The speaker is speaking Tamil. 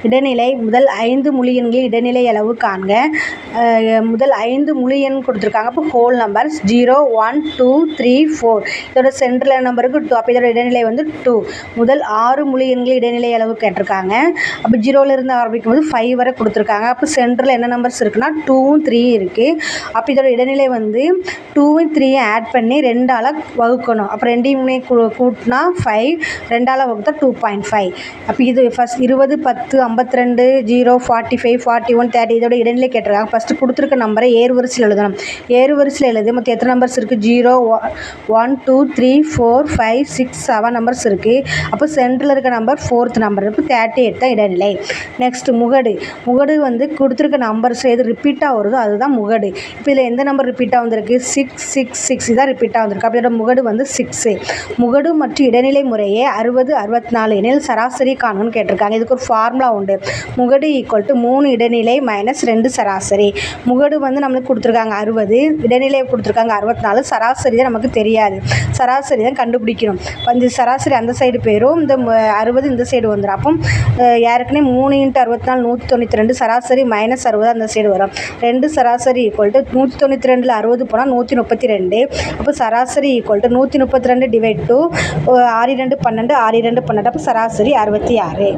இடைநிலை முதல் 5 முழு எண்களின் இடைநிலை அளவு காண்க. முதல் 5 முழு எண் கொடுத்துருக்காங்க. அப்போ ஹோல் நம்பர்ஸ் 0 1 2 3 4. இதோட சென்ட்ரல் நம்பருக்கு 2. அப்போ இதோட இடைநிலை வந்து 2. முதல் 6 முழு எண்களின் இடைநிலை அளவு கேட்டிருக்காங்க. அப்போ 0லேருந்து ஆரம்பிக்கும் போது 5 வரை கொடுத்துருக்காங்க. அப்போ சென்டரில் என்ன நம்பர்ஸ் இருக்குன்னா 2ம் 3 இருக்குது. அப்போ இதோட இடைநிலை வந்து 2ம் 3யும் ஆட் பண்ணி 2ஆல் வகுக்கணும். அப்போ 2யுமே கூட்டினா 5, 2ஆல் வகுத்தா 2.5. அப்போ இது ஃபஸ்ட் 20 10 52 0 45 41 30 இதோட இடைநிலை கேட்டிருக்காங்க. ஃபஸ்ட்டு கொடுத்துருக்க நம்பரை ஏறுவரிசையில் எழுதணும். ஏறுவரிசையில் எழுதி மொத்தம் எத்தனை நம்பர்ஸ் இருக்குது? 0 1 2 3 4 5 6 7 நம்பர்ஸ் இருக்குது. அப்போ சென்டரில் இருக்க நம்பர் 4th நம்பர். இப்போ 38 தான் இடைநிலை. நெக்ஸ்ட்டு முகடு. முகடு வந்து கொடுத்துருக்க நம்பர்ஸ் எது ரிப்பீட்டாக வருதோ அதுதான் முகடு. இப்போ இதில் எந்த நம்பர் ரிப்பீட்டாக வந்திருக்கு? 6 6 6 இதான் ரிப்பீட்டாக வந்திருக்கு. அப்போ இதோட முகடு வந்து 6. முகடு மற்றும் இடைநிலை முறையே 60 64 எனில் சராசரி காணும்னு கேட்டிருக்காங்க. இதுக்கு ஒரு ஃபார்முலா உண்டு. முகடு ஈக்குவல் டு 3 இடைநிலை மைனஸ் 2 சராசரி. முகடு வந்து நம்மளுக்கு கொடுத்துருக்காங்க 60, இடைநிலை கொடுத்துருக்காங்க 64, சராசரி தான் நமக்கு தெரியாது. சராசரி தான் கண்டுபிடிக்கணும். இந்த சராசரி அந்த சைடு போயிடும், இந்த 60 இந்த சைடு வந்துடும். அப்போ ஏற்கனவே 3 × 64 192, சராசரி -60 அந்த சைடு வரும். 2 சராசரி ஈக்குவல் டு 192ல் 60 போனால் 132. அப்போ சராசரி ஈக்குவல் டு 132 / 2 6 2 12 6 2 12. அப்போ சராசரி 66.